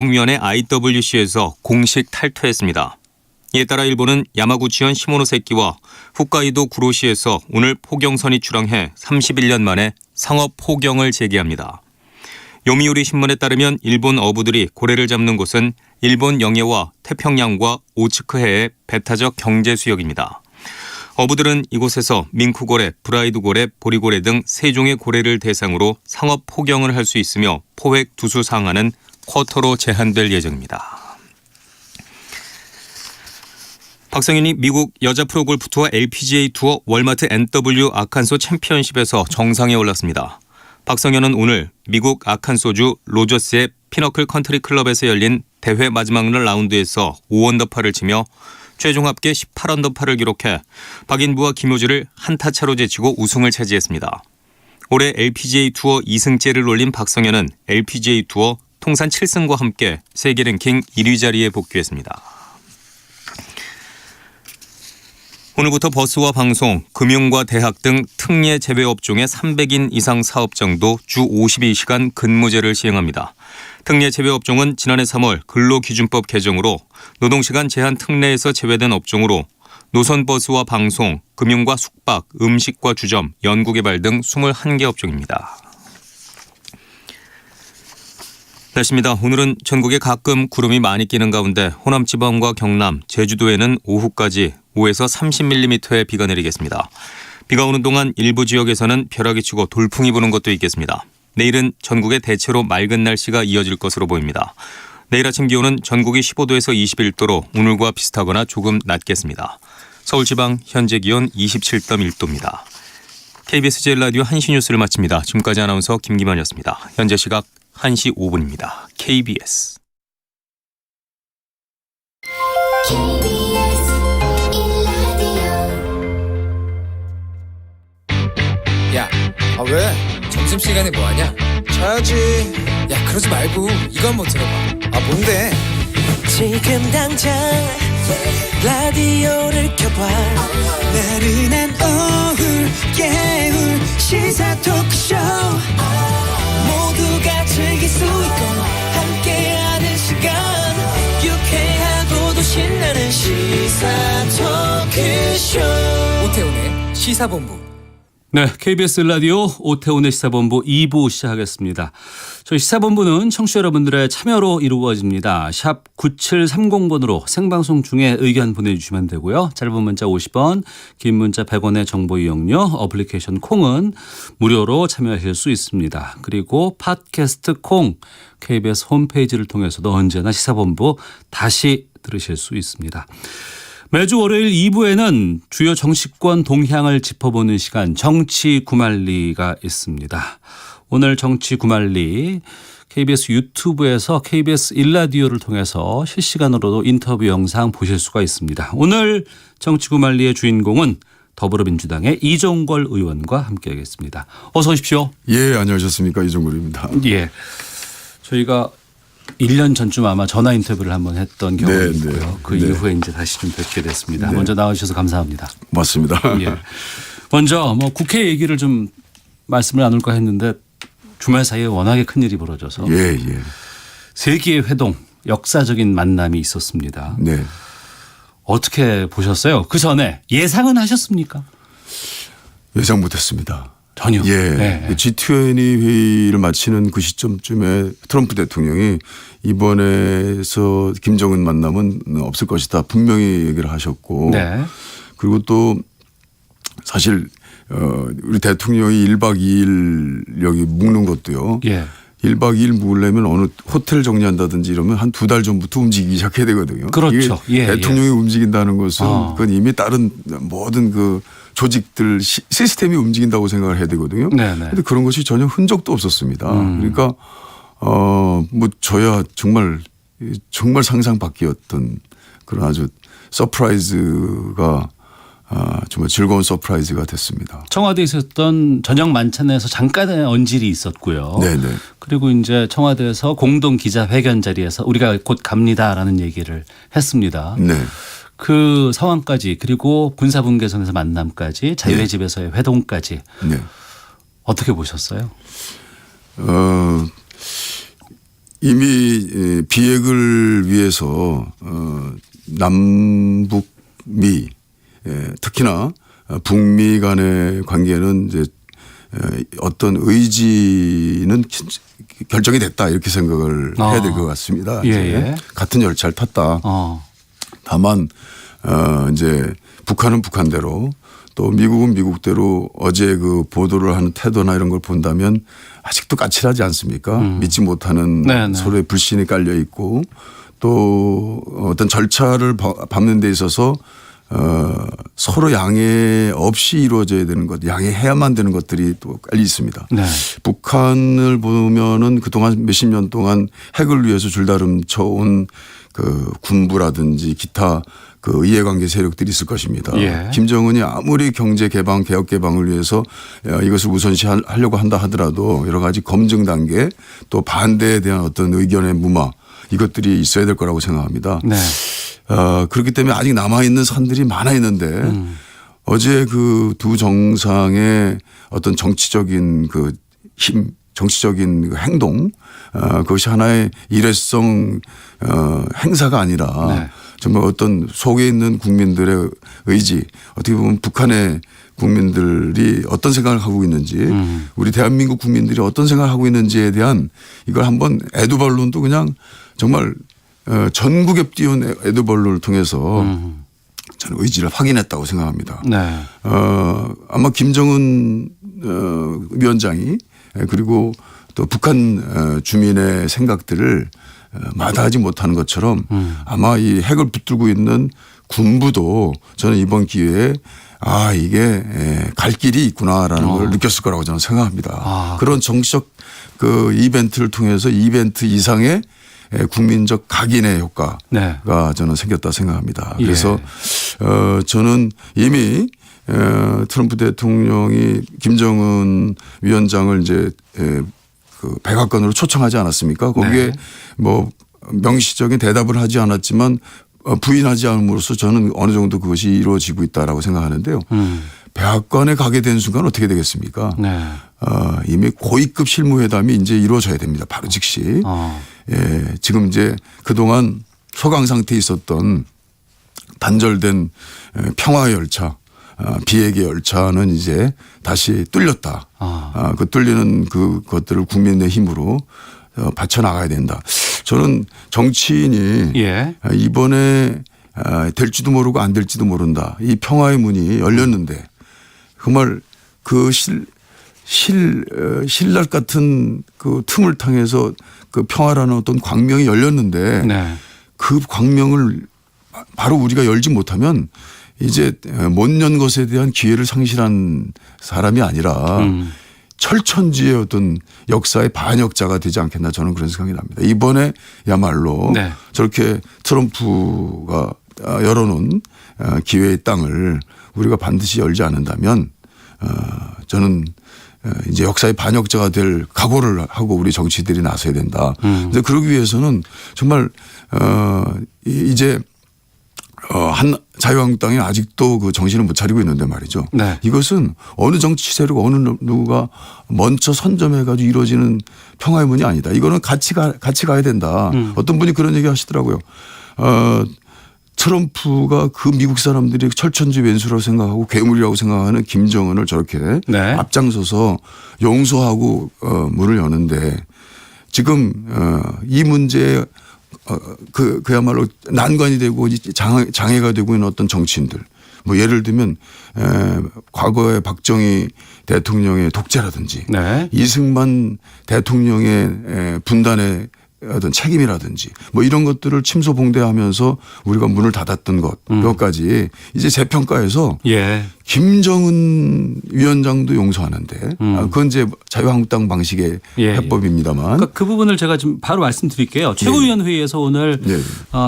국면의 IWC에서 공식 탈퇴했습니다. 이에 따라 일본은 야마구치현 시모노세키와 홋카이도 구로시에서 오늘 포경선이 출항해 31년 만에 상업 포경을 재개합니다. 요미우리 신문에 따르면 일본 어부들이 고래를 잡는 곳은 일본 영해와 태평양과 오츠크해의 배타적 경제 수역입니다. 어부들은 이곳에서 밍크고래, 브라이드고래, 보리고래 등 3종의 고래를 대상으로 상업 포경을 할 수 있으며 포획 두수 상한은 쿼터로 제한될 예정입니다. 박성현이 미국 여자 프로골프 투어 LPGA 투어 월마트 NW 아칸소 챔피언십에서 정상에 올랐습니다. 박성현은 오늘 미국 아칸소주 로저스의 피너클 컨트리 클럽에서 열린 대회 마지막 라운드에서 5언더파를 치며 최종 합계 18언더파를 기록해 박인부와 김효주를 한타 차로 제치고 우승을 차지했습니다. 올해 LPGA 투어 2승째를 올린 박성현은 LPGA 투어 통산 7승과 함께 세계 랭킹 1위 자리에 복귀했습니다. 오늘부터 버스와 방송, 금융과 대학 등 특례 제외 업종의 300인 이상 사업장도 주 52시간 근무제를 시행합니다. 특례 제외 업종은 지난해 3월 근로기준법 개정으로 노동시간 제한 특례에서 제외된 업종으로 노선버스와 방송, 금융과 숙박, 음식과 주점, 연구개발 등 21개 업종입니다. 날씨입니다. 오늘은 전국에 가끔 구름이 많이 끼는 가운데 호남지방과 경남, 제주도에는 오후까지 5에서 30mm의 비가 내리겠습니다. 비가 오는 동안 일부 지역에서는 벼락이 치고 돌풍이 부는 것도 있겠습니다. 내일은 전국에 대체로 맑은 날씨가 이어질 것으로 보입니다. 내일 아침 기온은 전국이 15도에서 21도로 오늘과 비슷하거나 조금 낮겠습니다. 서울지방 현재 기온 27.1도입니다. KBS 제1라디오 1시 뉴스를 마칩니다. 지금까지 아나운서 김기만이었습니다. 현재 시각 1시 5분입니다. KBS. 야, 왜? 점심시간에 뭐하냐? 자야지. 야, 그러지 말고 이거 한번 들어봐. 뭔데? 지금 당장 라디오를 켜봐. 나른한 오후 깨울 시사 토크쇼. 모두가 즐길 수 있고 함께하는 시간. 유쾌하고도 신나는 시사 토크쇼. 오태훈의 시사본부. 네, KBS 라디오 오태훈의 시사본부 2부 시작하겠습니다. 저희 시사본부는 청취자 여러분들의 참여로 이루어집니다. 샵 9730번으로 생방송 중에 의견 보내주시면 되고요. 짧은 문자 50원, 긴 문자 100원의 정보 이용료, 어플리케이션 콩은 무료로 참여하실 수 있습니다. 그리고 팟캐스트 콩, KBS 홈페이지를 통해서도 언제나 시사본부 다시 들으실 수 있습니다. 매주 월요일 2부에는 주요 정치권 동향을 짚어보는 시간 정치 구말리가 있습니다. 오늘 정치 구말리 KBS 유튜브에서 KBS 1라디오를 통해서 실시간으로도 인터뷰 영상 보실 수가 있습니다. 오늘 정치 구말리의 주인공은 더불어민주당의 이종걸 의원과 함께하겠습니다. 어서 오십시오. 예, 안녕하셨습니까. 이종걸입니다. 예, 저희가 1년 전쯤 아마 전화 인터뷰를 한번 했던 경험이 있고요. 그 이후에 이제 다시 좀 뵙게 됐습니다. 먼저 나와주셔서 감사합니다. 맞습니다. 예. 먼저 국회 얘기를 좀 말씀을 나눌까 했는데 주말 사이에 워낙에 큰일이 벌어져서 예. 세기의 회동 역사적인 만남이 있었습니다. 네. 어떻게 보셨어요? 그 전에 예상은 하셨습니까? 예상 못했습니다. 전혀. 예. 네. G20 회의를 마치는 그 시점쯤에 트럼프 대통령이 이번에서 김정은 만남은 없을 것이다. 분명히 얘기를 하셨고. 네. 그리고 또 사실 우리 대통령이 1박 2일 여기 묵는 것도요. 예. 1박 2일 묵으려면 어느 호텔 정리한다든지 이러면 한 2달 전부터 움직이기 시작해야 되거든요. 그렇죠. 이게 예, 대통령이 움직인다는 것은 그건 이미 다른 모든 그 조직들 시스템이 움직인다고 생각을 해야 되거든요. 그런데 그런 것이 전혀 흔적도 없었습니다. 그러니까 저야 정말 상상 밖이었던 그런 아주 서프라이즈가 정말 즐거운 서프라이즈가 됐습니다. 청와대에 있었던 저녁 만찬에서 잠깐의 언질이 있었고요. 네네. 그리고 이제 청와대에서 공동 기자회견 자리에서 우리가 곧 갑니다라는 얘기를 했습니다. 네. 그 상황까지 그리고 군사분계선에서 만남까지 자유의 집에서의 회동까지 네. 어떻게 보셨어요? 이미 비핵을 위해서 남북미 특히나 북미 간의 관계는 이제 어떤 의지는 결정이 됐다 이렇게 생각을 해야 될 것 같습니다. 예, 이제 예. 같은 열차를 탔다. 다만 이제 북한은 북한대로 또 미국은 미국대로 어제 그 보도를 하는 태도나 이런 걸 본다면 아직도 까칠하지 않습니까? 믿지 못하는 네네. 서로의 불신이 깔려 있고 또 어떤 절차를 밟는 데 있어서 서로 양해 없이 이루어져야 되는 것, 양해해야만 되는 것들이 또 깔려 있습니다. 네. 북한을 보면은 그동안 몇십 년 동안 핵을 위해서 줄다름 쳐온 그 군부라든지 기타 그 이해관계 세력들이 있을 것입니다. 예. 김정은이 아무리 경제 개방, 개혁 개방을 위해서 이것을 우선시하려고 한다 하더라도 여러 가지 검증 단계 또 반대에 대한 어떤 의견의 무마 이것들이 있어야 될 거라고 생각합니다. 네. 그렇기 때문에 아직 남아있는 산들이 많아 있는데 어제 그 두 정상의 어떤 정치적인 그 힘, 정치적인 그 행동 그것이 하나의 일회성 행사가 아니라 네. 정말 어떤 속에 있는 국민들의 의지 어떻게 보면 북한의 국민들이 어떤 생각을 하고 있는지 우리 대한민국 국민들이 어떤 생각을 하고 있는지에 대한 이걸 한번 에드벌룬도 그냥 정말 전국에 띄운 에드벌룬을 통해서 저는 의지를 확인했다고 생각합니다. 네. 아마 김정은 위원장이 그리고 또 북한 주민의 생각들을 마다하지 못하는 것처럼 아마 이 핵을 붙들고 있는 군부도 저는 이번 기회에 이게 갈 길이 있구나라는 걸 느꼈을 거라고 저는 생각합니다. 그런 정치적 그 이벤트를 통해서 이벤트 이상의 국민적 각인의 효과가 네. 저는 생겼다 생각합니다. 예. 그래서 저는 이미 트럼프 대통령이 김정은 위원장을 이제 그 백악관으로 초청하지 않았습니까? 거기에 네. 뭐 명시적인 대답을 하지 않았지만 부인하지 않음으로써 저는 어느 정도 그것이 이루어지고 있다라고 생각하는데요. 백악관에 가게 된 순간 어떻게 되겠습니까? 네. 이미 고위급 실무회담이 이제 이루어져야 됩니다. 바로 즉시. 지금 이제 그동안 소강 상태에 있었던 단절된 평화의 열차, 비핵의 열차는 이제 다시 뚫렸다. 그 뚫리는 그것들을 국민의 힘으로 받쳐나가야 된다. 저는 정치인이 예. 이번에 될지도 모르고 안 될지도 모른다. 이 평화의 문이 열렸는데 정말 그 신랄 같은 그 틈을 통해서 그 평화라는 어떤 광명이 열렸는데 네. 그 광명을 바로 우리가 열지 못하면 이제 못 연 것에 대한 기회를 상실한 사람이 아니라 철천지의 어떤 역사의 반역자가 되지 않겠나 저는 그런 생각이 납니다. 이번에야말로 네. 저렇게 트럼프가 열어놓은 기회의 땅을 우리가 반드시 열지 않는다면 저는 이제 역사의 반역자가 될 각오를 하고 우리 정치들이 나서야 된다. 그래서 그러기 위해서는 정말 이제 한 자유한국당이 아직도 그 정신을 못 차리고 있는데 말이죠. 네. 이것은 어느 정치 세력 어느 누구가 먼저 선점해 가지고 이루어지는 평화의 문이 아니다. 이거는 같이 가야 된다. 어떤 분이 그런 얘기 하시더라고요. 트럼프가 그 미국 사람들이 철천지 왼수라고 생각하고 괴물이라고 생각하는 김정은을 저렇게 네. 앞장서서 용서하고 문을 여는데 지금 이 문제에 그야말로 난관이 되고 장애가 되고 있는 어떤 정치인들 뭐 예를 들면 과거에 박정희 대통령의 독재라든지 네. 이승만 대통령의 분단의 어떤 책임이라든지 뭐 이런 것들을 침소봉대하면서 우리가 문을 닫았던 그것까지 이제 재평가해서 예. 김정은 위원장도 용서하는데 그건 이제 자유한국당 방식의 예. 해법입니다만 그러니까 그 부분을 제가 좀 바로 말씀드릴게요. 최고위원회의에서 오늘 네.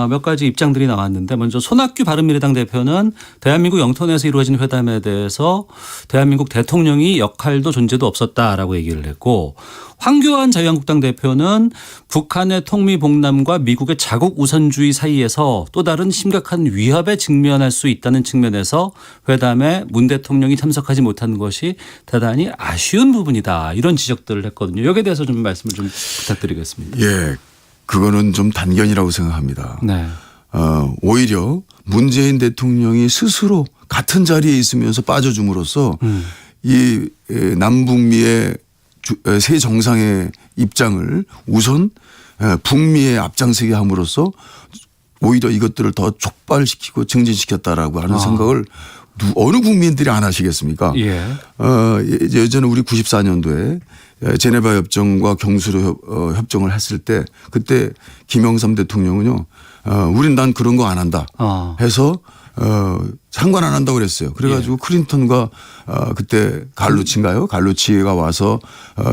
몇 가지 입장들이 나왔는데 먼저 손학규 바른미래당 대표는 대한민국 영토 내에서 이루어진 회담에 대해서 대한민국 대통령이 역할도 존재도 없었다라고 얘기를 했고 황교안 자유한국당 대표는 북한의 통미봉남과 미국의 자국 우선주의 사이에서 또 다른 심각한 위협에 직면할 수 있다는 측면에서 회담에 문 대통령이 참석하지 못한 것이 대단히 아쉬운 부분이다. 이런 지적들을 했거든요. 여기에 대해서 좀 말씀을 좀 부탁드리겠습니다. 예. 그거는 좀 단견이라고 생각합니다. 네. 오히려 문재인 대통령이 스스로 같은 자리에 있으면서 빠져줌으로써 이 남북미의 새 정상의 입장을 우선 북미에 앞장서게 함으로써 오히려 이것들을 더 촉발시키고 증진시켰다라고 하는 생각을 어느 국민들이 안 하시겠습니까? 예. 예전에 우리 94년도에 제네바 협정과 경수로 협정을 했을 때 그때 김영삼 대통령은요, 우린 난 그런 거 안 한다 해서 상관 안 한다고 그랬어요. 그래가지고 클린턴과 그때 갈루치인가요? 갈루치가 와서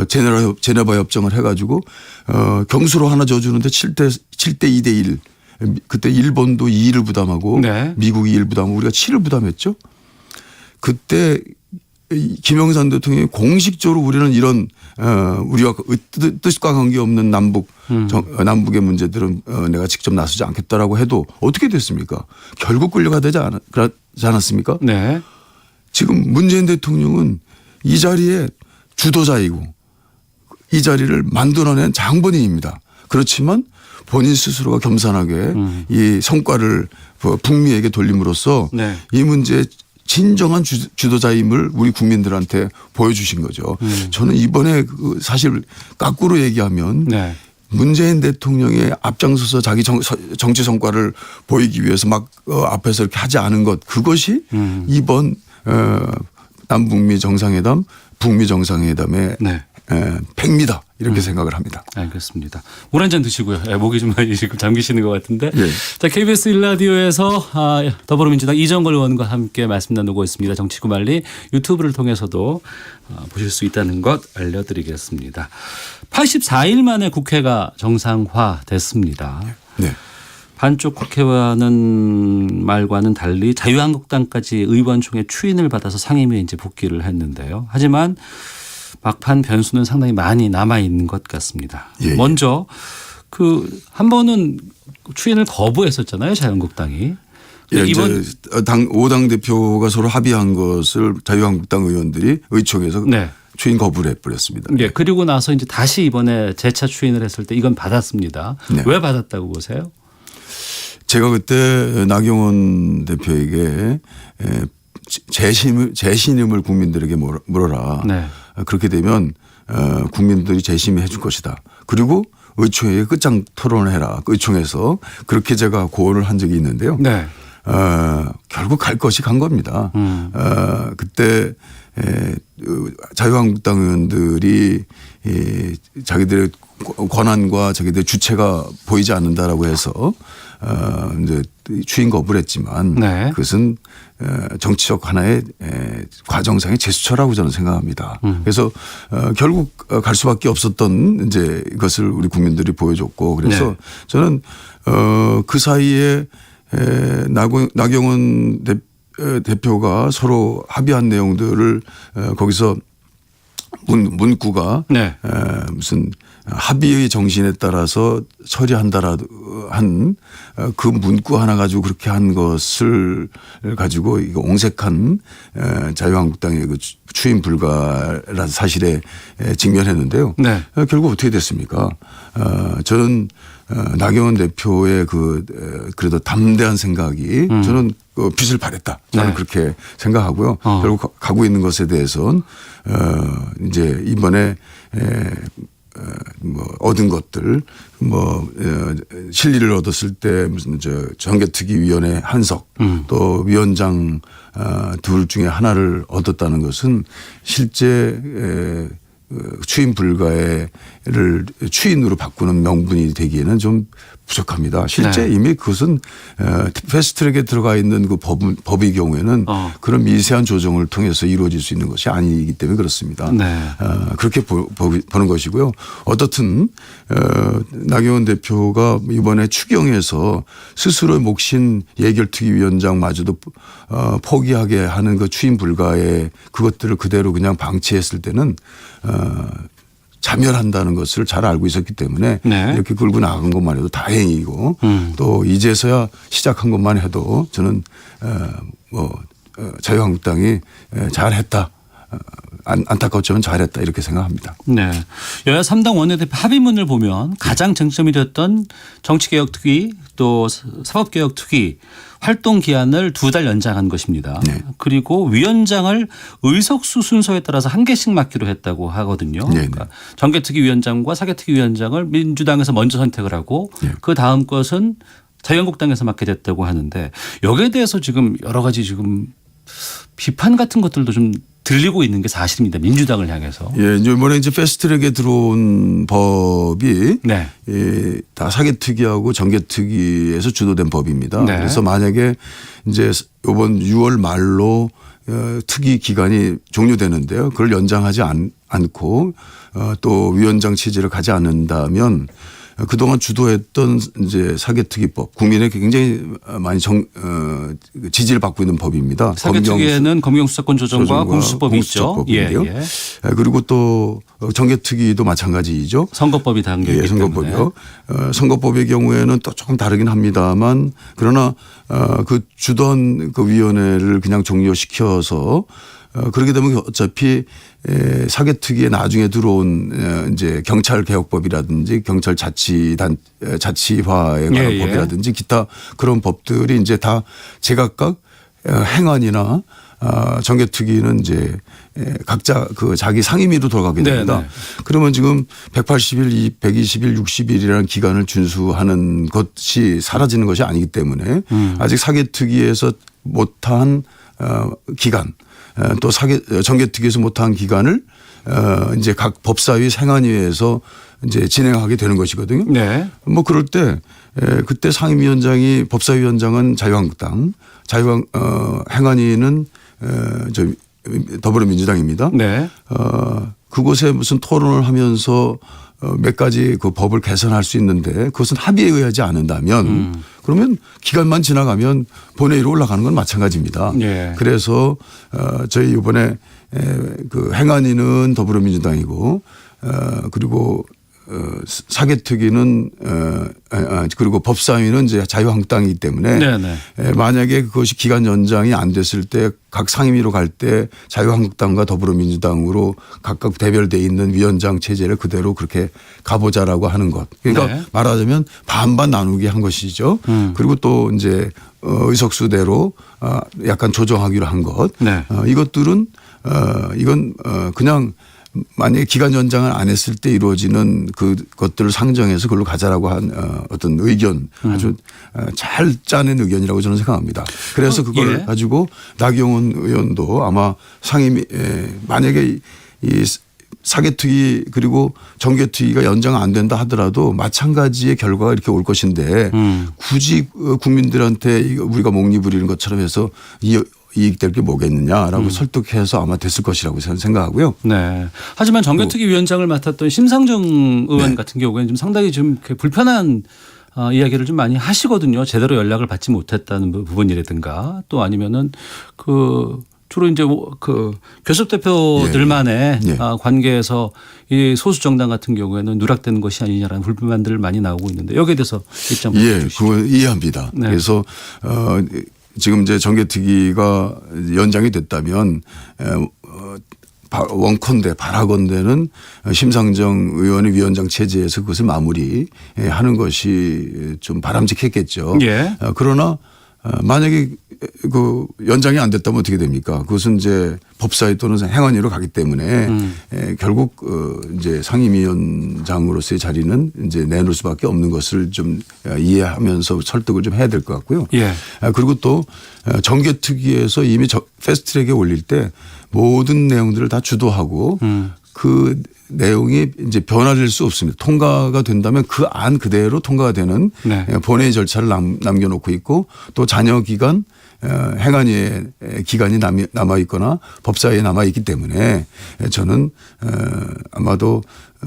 제네바 협정을 해가지고 경수로 하나 줘주는데 7대 2대 1. 그때 일본도 2를 부담하고 네. 미국이 1을 부담하고 우리가 7을 부담했죠. 그때 김영삼 대통령이 공식적으로 우리는 이런 우리와 뜻과 관계없는 남북의 문제들은 내가 직접 나서지 않겠다라고 해도 어떻게 됐습니까? 결국 끌려가 되지 않았습니까? 네. 지금 문재인 대통령은 이 자리에 주도자이고 이 자리를 만들어낸 장본인입니다. 그렇지만 본인 스스로가 겸손하게 이 성과를 북미에게 돌림으로써 네. 이 문제의 진정한 주도자임을 우리 국민들한테 보여주신 거죠. 저는 이번에 사실 거꾸로 얘기하면 네. 문재인 대통령의 앞장서서 자기 정치 성과를 보이기 위해서 막 앞에서 이렇게 하지 않은 것 그것이 이번 남북미 정상회담, 북미 정상회담의 네. 팩미다 이렇게 생각을 합니다. 알겠습니다. 물 한 잔 드시고요. 목이 좀 많이 지금 잠기시는 것 같은데. 예. 자, KBS 1라디오에서 더불어민주당 이정걸 의원과 함께 말씀 나누고 있습니다. 정치구말리 유튜브를 통해서도 보실 수 있다는 것 알려드리겠습니다. 84일 만에 국회가 정상화됐습니다. 네. 반쪽 국회의원은 말과는 달리 자유한국당까지 의원총회 추인을 받아서 상임위에 이제 복귀를 했는데요. 하지만 막판 변수는 상당히 많이 남아 있는 것 같습니다. 예, 예. 먼저 한 번은 추인을 거부했었잖아요, 자유한국당이. 예, 이번 이제 5당 대표가 서로 합의한 것을 자유한국당 의원들이 의총에서 네. 추인 거부를 해버렸습니다. 예, 그리고 나서 이제 다시 이번에 재차 추인을 했을 때 이건 받았습니다. 네. 왜 받았다고 보세요? 제가 그때 나경원 대표에게 재신임을 국민들에게 물어라. 네. 그렇게 되면 국민들이 재심해 줄 것이다. 그리고 의총에 끝장 토론을 해라. 의총에서 그렇게 제가 고언을 한 적이 있는데요. 네. 결국 갈 것이 간 겁니다. 그때 자유한국당 의원들이 자기들의 권한과 자기들의 주체가 보이지 않는다라고 해서 이제 추인 거부를 했지만 네. 그것은 정치적 하나의 과정상의 제스처라고 저는 생각합니다. 그래서 결국 갈 수밖에 없었던 이제 이것을 우리 국민들이 보여줬고 그래서 네. 저는 그 사이에 나경원 대표가 서로 합의한 내용들을 거기서 문구가 네. 무슨 합의의 정신에 따라서 처리한다라도 한 그 문구 하나 가지고 그렇게 한 것을 가지고 이거 옹색한 자유한국당의 그 추인 불가라는 사실에 직면했는데요. 네. 결국 어떻게 됐습니까? 저는 나경원 대표의 그래도 담대한 생각이 저는 빛을 발했다. 저는 네. 그렇게 생각하고요. 결국 가고 있는 것에 대해서는 이제 이번에 얻은 것들 실리를 얻었을 때 무슨 정개특위위원회 한석 또 위원장 둘 중에 하나를 얻었다는 것은 실제 추인 불가를 추인으로 바꾸는 명분이 되기에는 좀 부족합니다. 실제 네. 이미 그것은 패스트트랙에 들어가 있는 그 법의 경우에는 그런 미세한 조정을 통해서 이루어질 수 있는 것이 아니기 때문에 그렇습니다. 네. 그렇게 보는 것이고요. 어떻든 나경원 대표가 이번에 추경에서 스스로 몫인 예결특위위원장마저도 포기하게 하는 그 추인 불가의 그것들을 그대로 그냥 방치했을 때는 자멸한다는 것을 잘 알고 있었기 때문에 네. 이렇게 끌고 나간 것만 해도 다행이고 또 이제서야 시작한 것만 해도 저는 자유한국당이 잘했다. 안타까웠지만 잘했다 이렇게 생각합니다. 네. 여야 3당 원내대표 합의문을 보면 가장 쟁점이 됐던 정치개혁특위 또 사법개혁특위 활동 기한을 2달 연장한 것입니다. 네. 그리고 위원장을 의석수 순서에 따라서 한 개씩 맡기로 했다고 하거든요. 네, 그러니까 정개특위 위원장과 사개특위 위원장을 민주당에서 먼저 선택을 하고 네. 그 다음 것은 자유한국당에서 맡게 됐다고 하는데 여기에 대해서 지금 여러 가지 지금 비판 같은 것들도 좀 들리고 있는 게 사실입니다. 민주당을 향해서. 예, 이번에 이제 패스트트랙에 들어온 법이 네. 예, 다 사개특위하고 정개특위에서 주도된 법입니다. 네. 그래서 만약에 이제 이번 6월 말로 특위 기간이 종료되는데요. 그걸 연장하지 않고 또 위원장 체제를 가지 않는다면 그동안 주도했던 이제 사개특위법 국민에게 굉장히 많이 지지를 받고 있는 법입니다. 사개특위에는 검경수사권 조정과 공수처법이 있죠. 공수처법인데요. 예, 예. 그리고 또 정개특위도 마찬가지죠. 선거법이 담겨 있기 때문에. 선거법이요. 선거법의 경우에는 또 조금 다르긴 합니다만 그러나 그 주던 그 위원회를 그냥 종료시켜서 그렇게 되면 어차피 사개특위에 나중에 들어온 이제 경찰개혁법이라든지 경찰 자치화에 관한 예, 예. 법이라든지 기타 그런 법들이 이제 다 제각각 행안이나 정개특위는 이제 각자 그 자기 상임위로 돌아가게 됩니다. 네네. 그러면 지금 180일, 120일, 60일이라는 기간을 준수하는 것이 사라지는 것이 아니기 때문에 아직 사개특위에서 못한 기간 또 정개특위에서 못한 기간을 이제 각 법사위 생안위에서 이제 진행하게 되는 것이거든요. 네. 뭐 그럴 때 그때 상임위원장이 법사위원장은 자유한국당, 행안위는 더불어민주당입니다. 네. 그곳에 무슨 토론을 하면서 몇 가지 그 법을 개선할 수 있는데 그것은 합의에 의하지 않는다면 그러면 기간만 지나가면 본회의로 올라가는 건 마찬가지입니다. 예. 그래서 저희 이번에 그 행안위는 더불어민주당이고 그리고 사개특위는 그리고 법사위는 이제 자유한국당이기 때문에 네네. 만약에 그것이 기간 연장이 안 됐을 때 각 상임위로 갈 때 자유한국당과 더불어민주당으로 각각 대별돼 있는 위원장 체제를 그대로 그렇게 가보자라고 하는 것. 그러니까 네. 말하자면 반반 나누게 한 것이죠. 그리고 또 이제 의석수대로 약간 조정하기로 한 것. 네. 이것들은 이건 그냥 만약에 기간 연장을 안 했을 때 이루어지는 그것들을 상정해서 그걸로 가자라고 한 어떤 의견 아주 잘 짜낸 의견이라고 저는 생각합니다. 그래서 그걸 예. 가지고 나경원 의원도 아마 상임위 만약에 이 사개특위 그리고 정개특위가 연장 안 된다 하더라도 마찬가지의 결과가 이렇게 올 것인데 굳이 국민들한테 우리가 목리 부리는 것처럼 해서 이익될 게 뭐겠느냐라고 설득해서 아마 됐을 것이라고 저는 생각하고요. 네. 하지만 정개특위 위원장을 맡았던 심상정 의원 같은 경우에는 좀 상당히 좀 이렇게 불편한 이야기를 좀 많이 하시거든요. 제대로 연락을 받지 못했다는 부분이라든가 또 아니면은 그 주로 이제 그 교섭 대표들만의 예. 관계에서 이 소수 정당 같은 경우에는 누락되는 것이 아니냐라는 불만들 많이 나오고 있는데 여기에 대해서 입장 부탁드리시죠. 그건 이해합니다. 네. 그래서 지금 이제 정개특위가 연장이 됐다면 원컨대 바라건대는 심상정 의원의 위원장 체제에서 그것을 마무리하는 것이 좀 바람직했겠죠. 예. 그러나 만약에 그 연장이 안 됐다면 어떻게 됩니까? 그것은 이제 법사위 또는 행안위로 가기 때문에 결국 이제 상임위원장으로서의 자리는 이제 내놓을 수밖에 없는 것을 좀 이해하면서 설득을 좀 해야 될 것 같고요. 예. 그리고 또 정개특위에서 이미 패스트트랙에 올릴 때 모든 내용들을 다 주도하고 그 내용이 이제 변화될 수 없습니다. 통과가 된다면 그 안 그대로 통과가 되는 네. 본회의 절차를 남겨놓고 있고 또 잔여 기간 행안위의 기간이 남아 있거나 법사위에 남아 있기 때문에 저는 아마도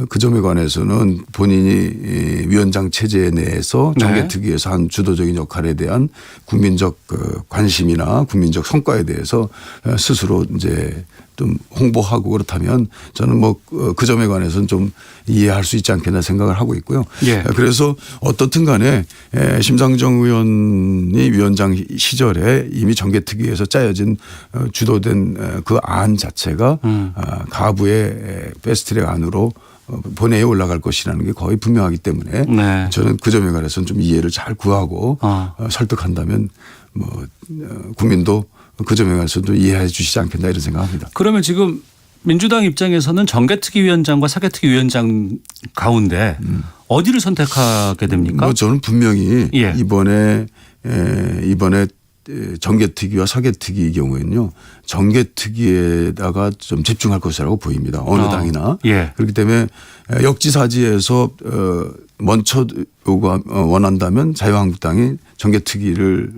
그 점에 관해서는 본인이 위원장 체제 내에서 정개특위에서 한 주도적인 역할에 대한 국민적 관심이나 국민적 성과에 대해서 스스로 이제 좀 홍보하고 그렇다면 저는 뭐 그 점에 관해서는 좀 이해할 수 있지 않겠나 생각을 하고 있고요. 예. 그래서 어떻든 간에 심상정 의원이 위원장 시절에 이미 정개특위에서 짜여진 주도된 그 안 자체가 가부의 패스트트랙 안으로 본회의에 올라갈 것이라는 게 거의 분명하기 때문에 네. 저는 그 점에 관해서는 좀 이해를 잘 구하고 설득한다면 뭐 국민도 그 점에 관해서도 이해해 주시지 않겠나 이런 생각합니다. 그러면 지금 민주당 입장에서는 정개특위위원장과 사개특위위원장 가운데 어디를 선택하게 됩니까? 뭐 저는 분명히 예. 이번에 정개특위와 사개특위의 경우에는요. 정개특위에다가 좀 집중할 것이라고 보입니다. 어느 당이나. 예. 그렇기 때문에 역지사지에서 먼저 원한다면 자유한국당이 정개특위를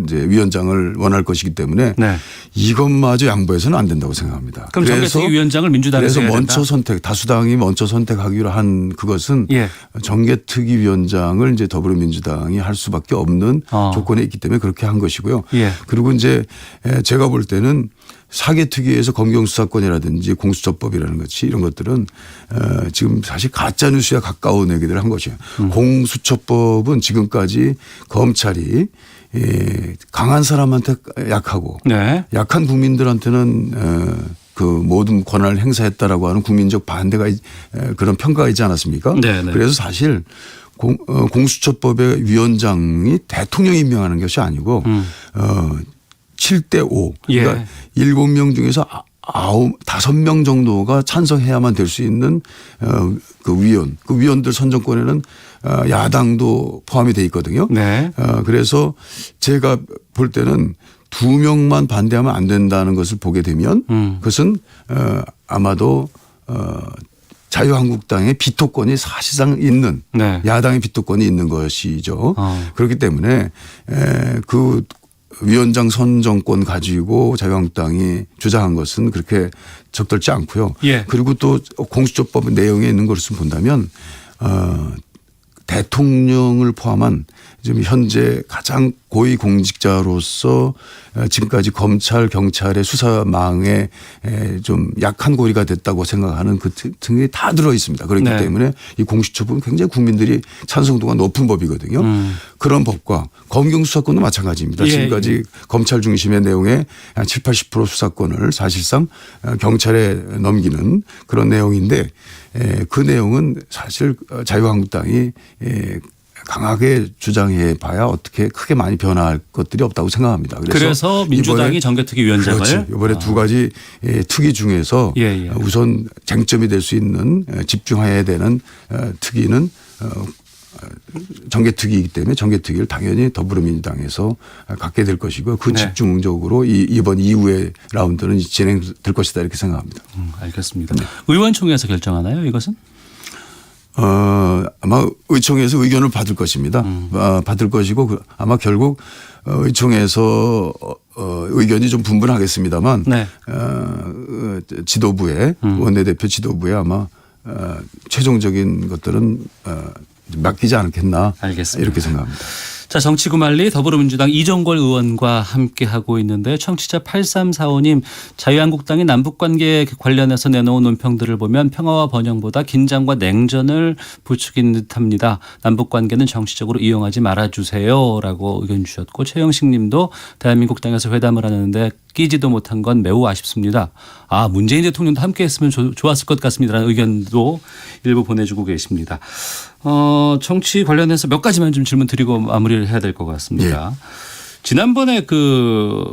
이제 위원장을 원할 것이기 때문에 네. 이것마저 양보해서는 안 된다고 생각합니다. 그럼 정개특위위원장을 민주당에서 그래서 해야 먼저 된다? 선택, 다수당이 먼저 선택하기로 한 그것은 예. 정개특위위원장을 이제 더불어민주당이 할 수밖에 없는 조건에 있기 때문에 그렇게 한 것이고요. 예. 그리고 이제 제가 볼 때는 사개특위에서 검경수사권이라든지 공수처법이라는 것이 이런 것들은 지금 사실 가짜뉴스에 가까운 얘기들을 한 것이에요. 공수처법은 지금까지 검찰이 강한 사람한테 약하고 네. 약한 국민들한테는 그 모든 권한을 행사했다라고 하는 국민적 반대가 그런 평가가 있지 않았습니까? 네네. 그래서 사실 공수처법의 위원장이 대통령이 임명하는 것이 아니고 7대5 그러니까 예. 7명 중에서 5명 정도가 찬성해야만 될 수 있는 그 위원들 선정권에는 야당도 포함이 돼 있거든요. 네. 그래서 제가 볼 때는 2명만 반대하면 안 된다는 것을 보게 되면 그것은 아마도 자유한국당의 비토권이 사실상 있는 네. 야당의 비토권이 있는 것이죠. 그렇기 때문에 그 위원장 선정권 가지고 자유한국당이 주장한 것은 그렇게 적절치 않고요. 예. 그리고 또 공수처법 내용에 있는 것을 본다면 대통령을 포함한 지금 현재 가장 고위 공직자로서 지금까지 검찰 경찰의 수사망에 좀 약한 고리가 됐다고 생각하는 그 등이 다 들어 있습니다. 그렇기 네. 때문에 이 공수처법은 굉장히 국민들이 찬성도가 높은 법이거든요. 그런 법과 검경수사권도 마찬가지입니다. 예, 지금까지 검찰 중심의 내용의 한 7, 80% 수사권을 사실상 경찰에 넘기는 그런 내용인데 그 내용은 사실 자유한국당이 강하게 주장해 봐야 어떻게 크게 많이 변화할 것들이 없다고 생각합니다. 그래서 민주당이 정개특위위원장을. 그렇죠. 이번에 두 가지 특위 중에서 예. 우선 쟁점이 될 수 있는 집중해야 되는 특위는 정개특위이기 때문에 정개특위를 당연히 더불어민주당에서 갖게 될 것이고 그 네. 집중적으로 이번 이후의 라운드는 진행될 것이다 이렇게 생각합니다. 알겠습니다. 의원총회에서 결정하나요, 이것은? 아마 의총에서 의견을 받을 것입니다. 받을 것이고 아마 결국 의총에서 의견이 좀 분분하겠습니다만 네. 지도부에 원내대표 지도부에 아마 최종적인 것들은 맡기지 않겠나 알겠습니다. 이렇게 생각합니다. 자, 정치구말리 더불어민주당 이정걸 의원과 함께하고 있는데 청취자 8345님 자유한국당이 남북관계 관련해서 내놓은 논평들을 보면 평화와 번영보다 긴장과 냉전을 부추긴 듯합니다. 남북관계는 정치적으로 이용하지 말아주세요 라고 의견 주셨고 최영식 님도 대한민국 땅에서 회담을 하는데 끼지도 못한 건 매우 아쉽습니다. 문재인 대통령도 함께했으면 좋았을 것 같습니다라는 의견도 일부 보내주고 계십니다. 정치 관련해서 몇 가지만 좀 질문 드리고 마무리를 해야 될 것 같습니다. 예. 지난번에 그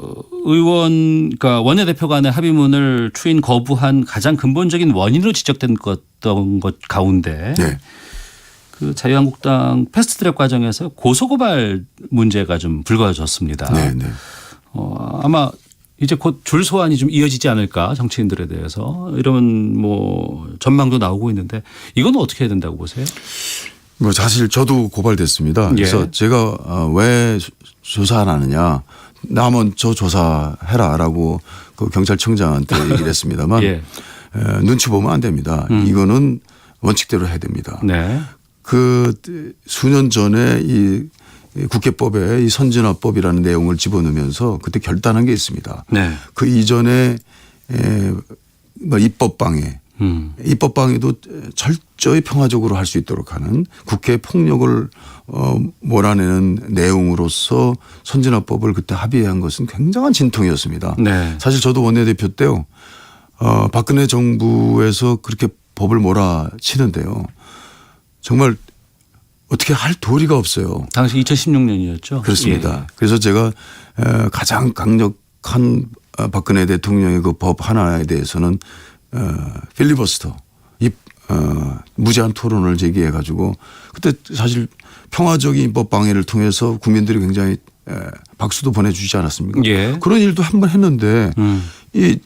의원, 그러니까 원내대표 간의 합의문을 추인 거부한 가장 근본적인 원인으로 지적된 것 가운데 네. 그 자유한국당 패스트트랙 과정에서 고소고발 문제가 좀 불거졌습니다. 네. 아마 이제 곧 줄소환이 좀 이어지지 않을까 정치인들에 대해서 이런 뭐 전망도 나오고 있는데 이건 어떻게 해야 된다고 보세요? 뭐 사실 저도 고발됐습니다. 그래서 예. 제가 왜 조사 안 하느냐 나 먼저 조사해라라고 그 경찰청장한테 얘기를 했습니다만 예. 눈치 보면 안 됩니다. 이거는 원칙대로 해야 됩니다. 네. 그 수년 전에 이 국회법에 이 선진화법이라는 내용을 집어넣으면서 그때 결단한 게 있습니다. 네. 그 이전에 뭐 입법방해, 입법방해도 철저히 평화적으로 할 수 있도록 하는 국회 폭력을 몰아내는 내용으로서 선진화법을 그때 합의한 것은 굉장한 진통이었습니다. 네. 사실 저도 원내대표 때요. 박근혜 정부에서 그렇게 법을 몰아치는데요. 정말 어떻게 할 도리가 없어요. 당시 2016년이었죠. 그렇습니다. 그래서 제가 가장 강력한 박근혜 대통령의 그 법 하나에 대해서는 필리버스터 무제한 토론을 제기해 가지고 그때 사실 평화적인 입법 방해를 통해서 국민들이 굉장히 박수도 보내주지 않았습니까? 예. 그런 일도 한 번 했는데 이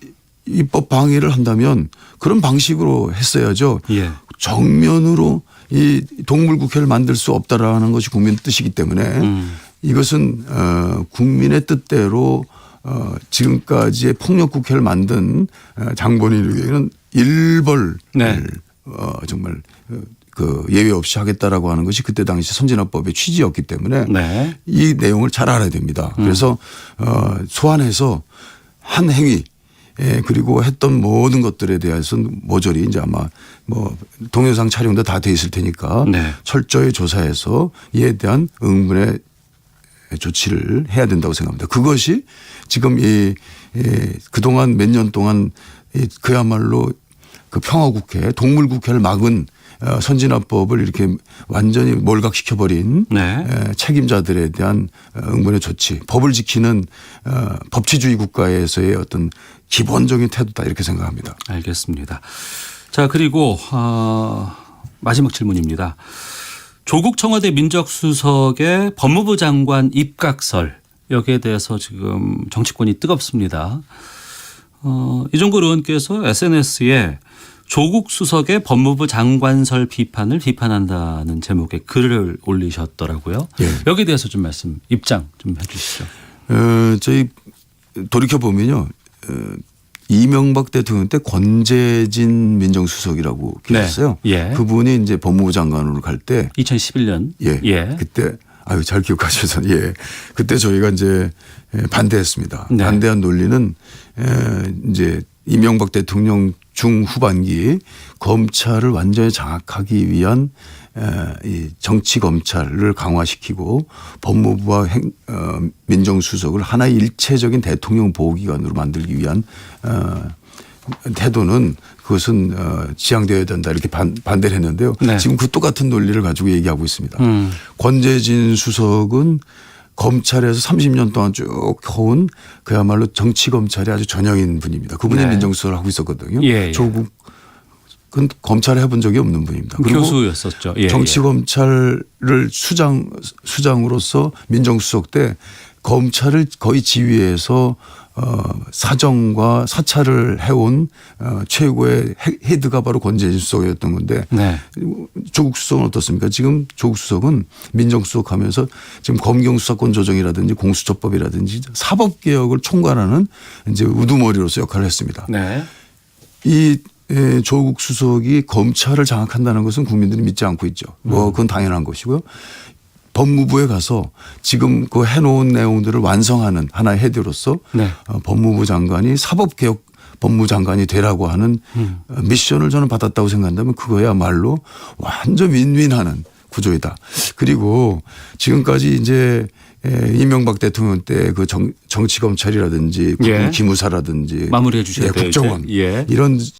입법 방해를 한다면 그런 방식으로 했어야죠. 예. 정면으로 이 동물국회를 만들 수 없다라는 것이 국민 뜻이기 때문에 이것은 국민의 뜻대로 지금까지의 폭력국회를 만든 장본인에게는 일벌 네. 정말 그 예외 없이 하겠다라고 하는 것이 그때 당시 선진화법의 취지였기 때문에 네. 이 내용을 잘 알아야 됩니다. 그래서 소환해서 한 행위 그리고 했던 모든 것들에 대해서는 모조리 이제 아마 뭐 동영상 촬영도 다 돼 있을 테니까 네. 철저히 조사해서 이에 대한 응분의 조치를 해야 된다고 생각합니다. 그것이 지금 그동안 몇 년 동안 그야말로 그 평화국회, 동물국회를 막은 선진화법을 이렇게 완전히 몰각시켜버린 네. 책임자들에 대한 응분의 조치, 법을 지키는 법치주의 국가에서의 어떤 기본적인 태도다 이렇게 생각합니다. 알겠습니다. 자, 그리고 마지막 질문입니다. 조국 청와대 민정수석의 법무부 장관 입각설 여기에 대해서 지금 정치권이 뜨겁습니다. 이종걸 의원께서 SNS에 조국 수석의 법무부 장관설 비판을 비판한다는 제목의 글을 올리셨더라고요. 예. 여기에 대해서 좀 입장 좀 해 주시죠. 저희 돌이켜보면요. 이명박 대통령 때 권재진 민정수석이라고 계셨어요. 네. 예. 그분이 이제 법무부 장관으로 갈 때 2011년. 예. 그때 아유 잘 기억하셔서 예. 그때 저희가 이제 반대했습니다. 네. 반대한 논리는 이제 이명박 대통령 중후반기 검찰을 완전히 장악하기 위한 이 정치 검찰을 강화시키고 법무부와 민정수석을 하나의 일체적인 대통령 보호기관으로 만들기 위한 태도는 그것은 지양되어야 된다 이렇게 반대를 했는데요. 네. 지금 그 똑같은 논리를 가지고 얘기하고 있습니다. 권재진 수석은 검찰에서 30년 동안 쭉 해온 그야말로 정치 검찰의 아주 전형인 분입니다. 그분이 네. 민정수석을 하고 있었거든요. 예, 예. 조국은 검찰을 해본 적이 없는 분입니다. 그리고 교수였었죠. 예, 정치 검찰을 수장으로서 민정수석 때 검찰을 거의 지휘해서 사정과 사찰을 해온 최고의 헤드가 바로 권재진 수석이었던 건데 네. 조국 수석은 어떻습니까? 지금 조국 수석은 민정수석 하면서 지금 검경수사권 조정이라든지 공수처법이라든지 사법개혁을 총괄하는 이제 우두머리로서 역할을 했습니다. 네. 이 조국 수석이 검찰을 장악한다는 것은 국민들이 믿지 않고 있죠. 뭐 그건 당연한 것이고요. 법무부에 가서 지금 그 해놓은 내용들을 완성하는 하나의 헤드로서 네. 법무부 장관이 사법개혁 법무부 장관이 되라고 하는 미션을 저는 받았다고 생각한다면 그거야말로 완전 윈윈하는 구조이다. 그리고 지금까지 이제 이명박 대통령 때 그 정치 검찰이라든지 예. 기무사라든지 마무리해 주셔야 돼요, 국정원 이제. 예. 이런